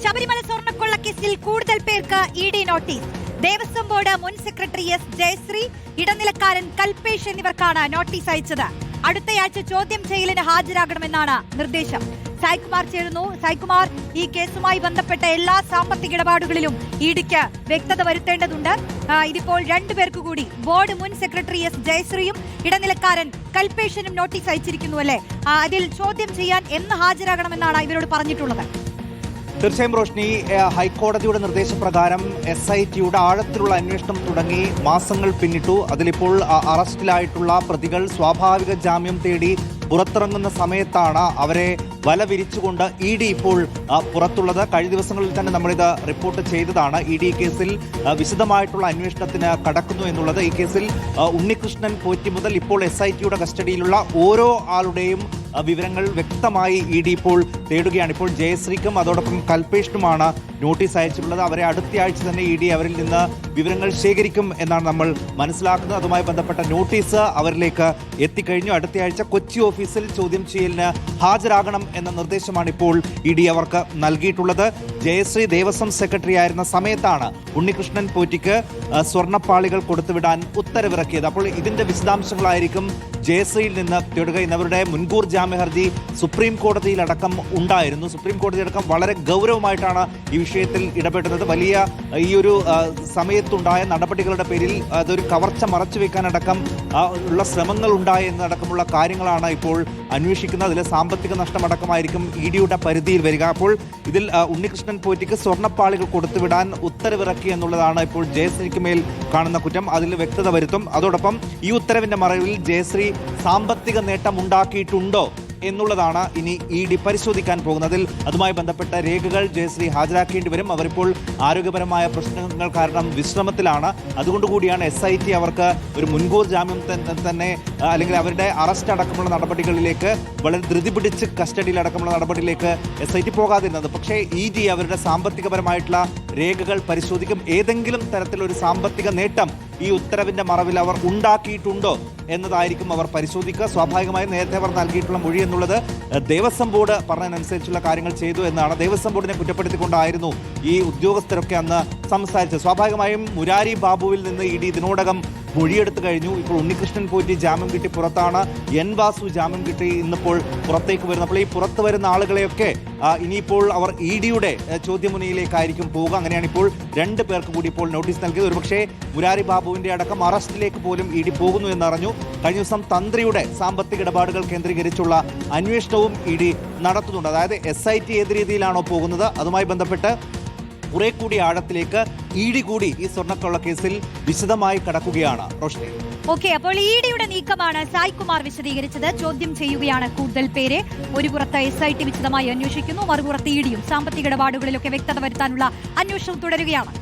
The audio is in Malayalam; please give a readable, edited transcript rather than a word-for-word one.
ശബരിമല സ്വർണ്ണക്കൊള്ളക്കേസിൽ കൂടുതൽ പേർക്ക് ഇഡി നോട്ടീസ്. ദേവസ്വം ബോർഡ് മുൻ സെക്രട്ടറി എസ് ജയശ്രീ, ഇടനിലക്കാരൻ കൽപേഷ് എന്നിവർക്കാണ് നോട്ടീസ് അയച്ചത്. അടുത്തയാഴ്ച ചോദ്യം ചെയ്യലിന് ഹാജരാകണമെന്നാണ് നിർദ്ദേശം. സായ്കുമാർ ചേരുന്നു. സായ്കുമാർ, ഈ കേസുമായി ബന്ധപ്പെട്ട എല്ലാ സാമ്പത്തിക ഇടപാടുകളിലും ഇഡിക്ക് വ്യക്തത വരുത്തേണ്ടതുണ്ട്. ഇതിപ്പോൾ രണ്ടുപേർക്ക് കൂടി ബോർഡ് മുൻ സെക്രട്ടറി എസ് ജയശ്രീയും ഇടനിലക്കാരൻ കൽപേഷിനും നോട്ടീസ് അയച്ചിരിക്കുന്നു അല്ലേ? അതിൽ ചോദ്യം ചെയ്യാൻ എന്ന് ഹാജരാകണമെന്നാണ് ഇവരോട് പറഞ്ഞിട്ടുള്ളത്. തീർച്ചയായും റോഷ്നി, ഹൈക്കോടതിയുടെ നിർദ്ദേശപ്രകാരം SITയുടെ ആഴത്തിലുള്ള അന്വേഷണം തുടങ്ങി മാസങ്ങൾ പിന്നിട്ടു. അതിലിപ്പോൾ അറസ്റ്റിലായിട്ടുള്ള പ്രതികൾ സ്വാഭാവിക ജാമ്യം തേടി പുറത്തിറങ്ങുന്ന സമയത്താണ് അവരെ വല വിരിച്ചുകൊണ്ട് ED ഇപ്പോൾ പുറത്തുള്ളത്. കഴിഞ്ഞ ദിവസങ്ങളിൽ തന്നെ നമ്മളിത് റിപ്പോർട്ട് ചെയ്തതാണ്. ED കേസിൽ വിശദമായിട്ടുള്ള അന്വേഷണത്തിന് കടക്കുന്നു എന്നുള്ളത്. ഈ കേസിൽ ഉണ്ണികൃഷ്ണൻ പോറ്റി മുതൽ ഇപ്പോൾ SITയുടെ കസ്റ്റഡിയിലുള്ള ഓരോ ആളുടെയും വിവരങ്ങൾ വ്യക്തമായി ED ഇപ്പോൾ തേടുകയാണ്. ഇപ്പോൾ ജയശ്രീക്കും അതോടൊപ്പം കൽപേഷിനുമാണ് നോട്ടീസ് അയച്ചിട്ടുള്ളത്. അവരെ അടുത്തയാഴ്ച തന്നെ ED അവരിൽ നിന്ന് വിവരങ്ങൾ ശേഖരിക്കും എന്നാണ് നമ്മൾ മനസ്സിലാക്കുന്നത്. അതുമായി ബന്ധപ്പെട്ട നോട്ടീസ് അവരിലേക്ക് എത്തിക്കഴിഞ്ഞു. അടുത്തയാഴ്ച കൊച്ചി ഓഫീസിൽ ചോദ്യം ചെയ്യലിന് ഹാജരാകണം എന്ന നിർദ്ദേശമാണ് ഇപ്പോൾ ED അവർക്ക് നൽകിയിട്ടുള്ളത്. ജയശ്രീ ദേവസ്വം സെക്രട്ടറി ആയിരുന്ന സമയത്താണ് ഉണ്ണികൃഷ്ണൻ പോറ്റിക്ക് സ്വർണ്ണപ്പാളികൾ കൊടുത്തുവിടാൻ ഉത്തരവിറക്കിയത്. അപ്പോൾ ഇതിന്റെ വിശദാംശങ്ങളായിരിക്കും ജയശ്രീയിൽ നിന്ന് തേടുക. ഇന്നവരുടെ മുൻകൂർ ജാമ്യ ഹർജി സുപ്രീം കോടതിയിലടക്കം ഉണ്ടായിരുന്നു. സുപ്രീം കോടതിയടക്കം വളരെ ഗൗരവമായിട്ടാണ് ഈ വിഷയത്തിൽ ഇടപെടുന്നത്. വലിയ ഈ ഒരു സമയത്തുണ്ടായ നടപടികളുടെ പേരിൽ അതൊരു കവർച്ച മറച്ചുവെക്കാനടക്കം ഉള്ള ശ്രമങ്ങൾ ഉണ്ടായി എന്നടക്കമുള്ള കാര്യങ്ങളാണ് ഇപ്പോൾ അന്വേഷിക്കുന്നത്. അതിൽ സാമ്പത്തിക നഷ്ടമടക്കമായിരിക്കും EDയുടെ പരിധിയിൽ വരിക. അപ്പോൾ ഇതിൽ ഉണ്ണികൃഷ്ണൻ പോറ്റിക്ക് സ്വർണ്ണപ്പാളികൾ കൊടുത്തുവിടാൻ ഉത്തരവിറക്കി എന്നുള്ളതാണ് ഇപ്പോൾ ജയശ്രീക്ക് മേൽ കാണുന്ന കുറ്റം. അതിൽ വ്യക്തത വരുത്തും. അതോടൊപ്പം ഈ ഉത്തരവിന്റെ മറവിൽ ജയശ്രീ സാമ്പത്തിക നേട്ടം ഉണ്ടാക്കിയിട്ടുണ്ടോ എന്നുള്ളതാണ് ഇനി ED പരിശോധിക്കാൻ പോകുന്നതിൽ. അതുമായി ബന്ധപ്പെട്ട രേഖകൾ ജയശ്രീ ഹാജരാക്കേണ്ടി വരും. അവരിപ്പോൾ ആരോഗ്യപരമായ പ്രശ്നങ്ങൾ കാരണം വിശ്രമത്തിലാണ്. അതുകൊണ്ടുകൂടിയാണ് SIT അവർക്ക് ഒരു മുൻകൂർ ജാമ്യം തന്നെ അല്ലെങ്കിൽ അവരുടെ അറസ്റ്റ് അടക്കമുള്ള നടപടികളിലേക്ക് വളരെ ധൃതി പിടിച്ച് കസ്റ്റഡിയിലടക്കമുള്ള നടപടിയിലേക്ക് SIT പോകാതിരുന്നത്. പക്ഷേ ED അവരുടെ സാമ്പത്തികപരമായിട്ടുള്ള രേഖകൾ പരിശോധിക്കും. ഏതെങ്കിലും തരത്തിലൊരു സാമ്പത്തിക നേട്ടം ഈ ഉത്തരവിന്റെ മറവിൽ അവർ ഉണ്ടാക്കിയിട്ടുണ്ടോ എന്നതായിരിക്കും അവർ പരിശോധിക്കുക. സ്വാഭാവികമായും നേരത്തെ അവർ നൽകിയിട്ടുള്ള മൊഴി എന്നുള്ളത് ദേവസ്വം ബോർഡ് പറഞ്ഞതിനനുസരിച്ചുള്ള കാര്യങ്ങൾ ചെയ്തു എന്നാണ്. ദേവസ്വം ബോർഡിനെ കുറ്റപ്പെടുത്തിക്കൊണ്ടായിരുന്നു ഈ ഉദ്യോഗസ്ഥരൊക്കെ അന്ന് സംസാരിച്ചത്. സ്വാഭാവികമായും മുരാരി ബാബുവിൽ നിന്ന് ED ഇതിനോടകം മൊഴിയെടുത്തു കഴിഞ്ഞു. ഇപ്പോൾ ഉണ്ണികൃഷ്ണൻ പോറ്റി ജാമ്യം കിട്ടി പുറത്താണ്. N വാസു ജാമ്യം കിട്ടി ഇന്നിപ്പോൾ പുറത്തേക്ക് വരുന്നു. അപ്പോൾ ഈ പുറത്തു വരുന്ന ആളുകളെയൊക്കെ ഇനിയിപ്പോൾ അവർ EDയുടെ ചോദ്യമുനയിലേക്കായിരിക്കും പോവുക. അങ്ങനെയാണ് ഇപ്പോൾ രണ്ടു പേർക്ക് കൂടി ഇപ്പോൾ നോട്ടീസ് നൽകിയത്. ഒരുപക്ഷേ മുരാരി ബാബുവിന്റെ അടക്കം അറസ്റ്റിലേക്ക് പോലും ED പോകുന്നു എന്നറിഞ്ഞു. കഴിഞ്ഞ ദിവസം തന്ത്രിയുടെ സാമ്പത്തിക ഇടപാടുകൾ കേന്ദ്രീകരിച്ചുള്ള അന്വേഷണവും ED നടത്തുന്നുണ്ട്. അതായത് SIT ഏത് രീതിയിലാണോ പോകുന്നത് അതുമായി ബന്ധപ്പെട്ട് കുറെ കൂടി ആഴത്തിലേക്ക് ED കൂടി ഈ സ്വർണ്ണക്കൊള്ള കേസിൽ വിശദമായി കടക്കുകയാണ്. റോഷ്നി, ഓക്കെ, അപ്പോൾ EDയുടെ നീക്കമാണ് സായ്കുമാർ വിശദീകരിച്ചത്. ചോദ്യം ചെയ്യുകയാണ് കൂടുതൽ പേരെ. ഒരു പുറത്ത് SIT വിശദമായി അന്വേഷിക്കുന്നു, മറുപുറത്ത് EDയും സാമ്പത്തിക ഇടപാടുകളിലൊക്കെ വ്യക്തത വരുത്താനുള്ള അന്വേഷണം തുടരുകയാണ്.